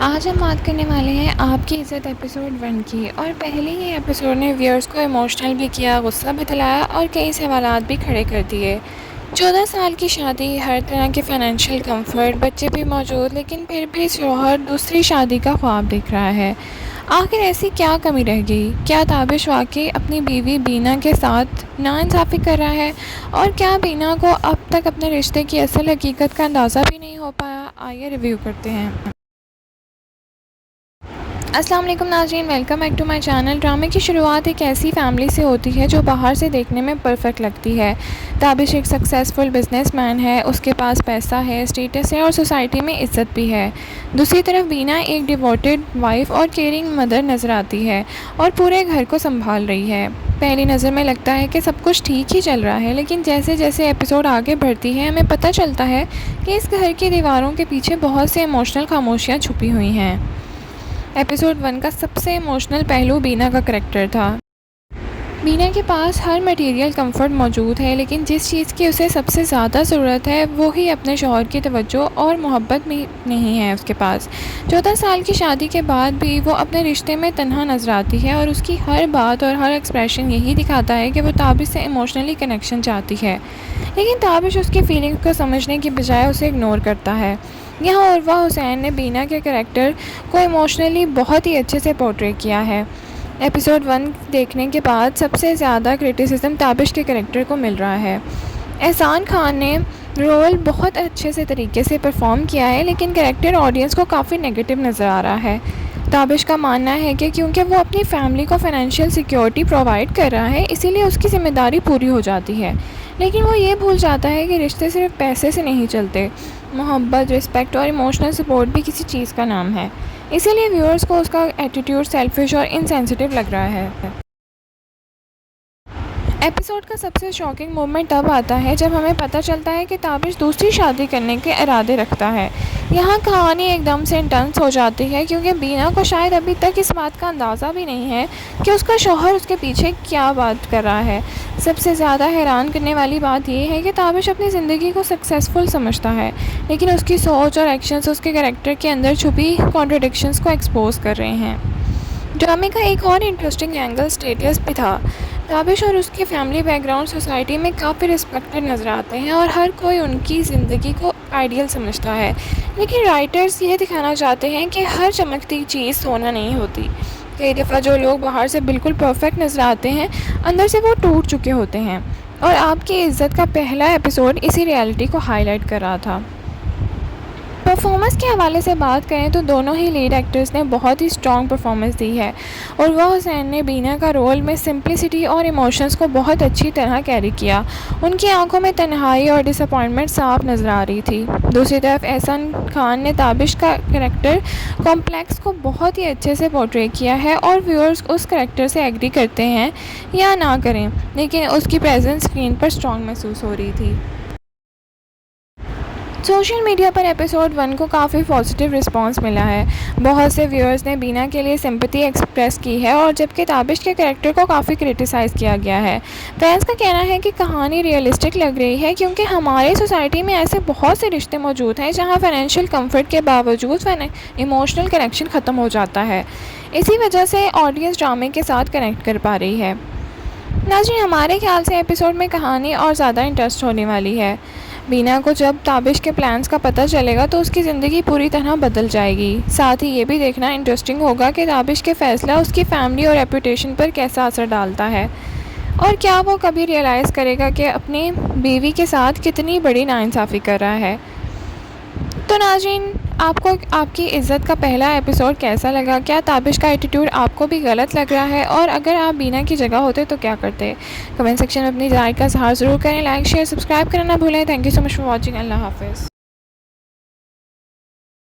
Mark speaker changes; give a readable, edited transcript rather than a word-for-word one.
Speaker 1: आज हम बात करने वाले हैं आपकी इज़्ज़त एपिसोड 1 की। और पहले ही एपिसोड ने व्यूअर्स को इमोशनल भी किया, गुस्सा भी दिलाया और कई सवालात भी खड़े कर दिए। 14 साल की शादी, हर तरह के फाइनेंशियल कंफर्ट, बच्चे भी मौजूद, लेकिन फिर भी शौहर दूसरी शादी का ख्वाब देख रहा है। आखिर ऐसी क्या कमी रह गई? क्या ताबिश वाकई अपनी बीवी बीना के साथ नाइंसाफ़ी कर रहा है? और क्या बीना को अब तक अपने रिश्ते की असल हकीकत का अंदाज़ा भी नहीं हो पाया? आइए रिव्यू करते हैं। अस्सलाम वालेकुम नाज़रीन, welcome back to my channel. ड्रामे की शुरुआत एक ऐसी फैमिली से होती है जो बाहर से देखने में परफेक्ट लगती है। ताबिश एक सक्सेसफुल बिजनेसमैन है, उसके पास पैसा है, स्टेटस है और सोसाइटी में इज़्ज़त भी है। दूसरी तरफ बीना एक डिवोटेड वाइफ और केयरिंग मदर नज़र आती है और पूरे घर को संभाल रही है। पहली नज़र में लगता है कि सब कुछ ठीक ही चल रहा है, लेकिन जैसे जैसे एपिसोड आगे बढ़ती है हमें पता चलता है कि इस घर की दीवारों के पीछे बहुत से इमोशनल खामोशियाँ छुपी हुई हैं। एपिसोड 1 का सबसे इमोशनल पहलू बीना का करैक्टर था। बीना के पास हर मटेरियल कंफर्ट मौजूद है, लेकिन जिस चीज़ की उसे सबसे ज़्यादा ज़रूरत है वो ही अपने शौहर की तवज्जो और मोहब्बत भी नहीं है उसके पास। 14 साल की शादी के बाद भी वो अपने रिश्ते में तन्हा नज़र आती है और उसकी हर बात और हर एक्सप्रेशन यही दिखाता है कि वो ताबिश से इमोशनली कनेक्शन चाहती है, लेकिन ताबिश उसकी फीलिंग्स को समझने की बजाय उसे इग्नोर करता है। यहाँ उर्वा हुसैन ने बीना के करैक्टर को इमोशनली बहुत ही अच्छे से पोर्ट्रे किया है। एपिसोड 1 देखने के बाद सबसे ज़्यादा क्रिटिसिज्म ताबिश के करैक्टर को मिल रहा है। एहसान खान ने रोल बहुत अच्छे से तरीके से परफॉर्म किया है, लेकिन करैक्टर ऑडियंस को काफ़ी नेगेटिव नज़र आ रहा है। ताबिश का मानना है कि क्योंकि वो अपनी फैमिली को फाइनेंशियल सिक्योरिटी प्रोवाइड कर रहा है, इसीलिए उसकी ज़िम्मेदारी पूरी हो जाती है, लेकिन वो ये भूल जाता है कि रिश्ते सिर्फ पैसे से नहीं चलते। मोहब्बत, रिस्पेक्ट और इमोशनल सपोर्ट भी किसी चीज़ का नाम है। इसीलिए व्यूअर्स को उसका एटीट्यूड सेल्फिश और इनसेंसिटिव लग रहा है। एपिसोड का सबसे शॉकिंग मोमेंट तब आता है जब हमें पता चलता है कि ताबिश दूसरी शादी करने के इरादे रखता है। यहाँ कहानी एकदम से इंटेंस हो जाती है, क्योंकि बीना को शायद अभी तक इस बात का अंदाज़ा भी नहीं है कि उसका शौहर उसके पीछे क्या बात कर रहा है। सबसे ज़्यादा हैरान करने वाली बात यह है कि ताबिश अपनी ज़िंदगी को सक्सेसफुल समझता है, लेकिन उसकी सोच और एक्शंस उसके कैरेक्टर के अंदर छुपी कॉन्ट्रडिक्शंस को एक्सपोज कर रहे हैं। ड्रामे का एक और इंटरेस्टिंग एंगल स्टेटस भी था। ताबिश और उसकी फैमिली बैकग्राउंड सोसाइटी में काफ़ी रिस्पेक्टेड नज़र आते हैं और हर कोई उनकी ज़िंदगी को आइडियल समझता है, लेकिन राइटर्स ये दिखाना चाहते हैं कि हर चमकती चीज़ सोना नहीं होती। कई दफ़ा जो लोग बाहर से बिल्कुल परफेक्ट नज़र आते हैं, अंदर से वो टूट चुके होते हैं। और आपकी इज़्ज़त का पहला एपिसोड इसी रियलिटी को हाईलाइट कर रहा था। परफॉर्मेंस के हवाले से बात करें तो दोनों ही लीड एक्टर्स ने बहुत ही स्ट्रॉन्ग परफॉर्मेंस दी है। उर्वा हुसैन ने बीना का रोल में सिंप्लिसिटी और इमोशंस को बहुत अच्छी तरह कैरी किया। उनकी आंखों में तन्हाई और डिसअपॉइंटमेंट साफ नज़र आ रही थी। दूसरी तरफ एहसान खान ने ताबिश का करैक्टर कॉम्प्लेक्स को बहुत ही अच्छे से पोर्ट्रे किया है और व्यूअर्स उस करैक्टर से एग्री करते हैं या ना करें, लेकिन उसकी प्रेजेंस स्क्रीन पर स्ट्रॉन्ग महसूस हो रही थी। सोशल मीडिया पर एपिसोड 1 को काफ़ी पॉजिटिव रिस्पांस मिला है। बहुत से व्यूअर्स ने बीना के लिए सिंपैथी एक्सप्रेस की है, और जबकि ताबिश के कैरेक्टर को काफ़ी क्रिटिसाइज़ किया गया है। फैंस का कहना है कि कहानी रियलिस्टिक लग रही है, क्योंकि हमारे सोसाइटी में ऐसे बहुत से रिश्ते मौजूद हैं जहाँ फाइनेंशियल कम्फर्ट के बावजूद इमोशनल कनेक्शन ख़त्म हो जाता है। इसी वजह से ऑडियंस ड्रामे के साथ कनेक्ट कर पा रही है। नाज़रीन, हमारे ख्याल से एपिसोड में कहानी और ज़्यादा इंटरेस्ट होने वाली है। बीना को जब ताबिश के प्लान्स का पता चलेगा तो उसकी ज़िंदगी पूरी तरह बदल जाएगी। साथ ही ये भी देखना इंटरेस्टिंग होगा कि ताबिश के फ़ैसला उसकी फैमिली और रेपुटेशन पर कैसा असर डालता है, और क्या वो कभी रियलाइज़ करेगा कि अपनी बीवी के साथ कितनी बड़ी नाइंसाफ़ी कर रहा है। तो नाज़रीन, आपको आपकी इज़्ज़त का पहला एपिसोड कैसा लगा? क्या ताबिश का एटीट्यूड आपको भी गलत लग रहा है? और अगर आप बीना की जगह होते तो क्या करते? कमेंट सेक्शन में अपनी राय का इज़हार ज़रूर करें। लाइक, शेयर, सब्सक्राइब करना ना भूलें। Thank you so much for watching. Allah हाफ़िज़।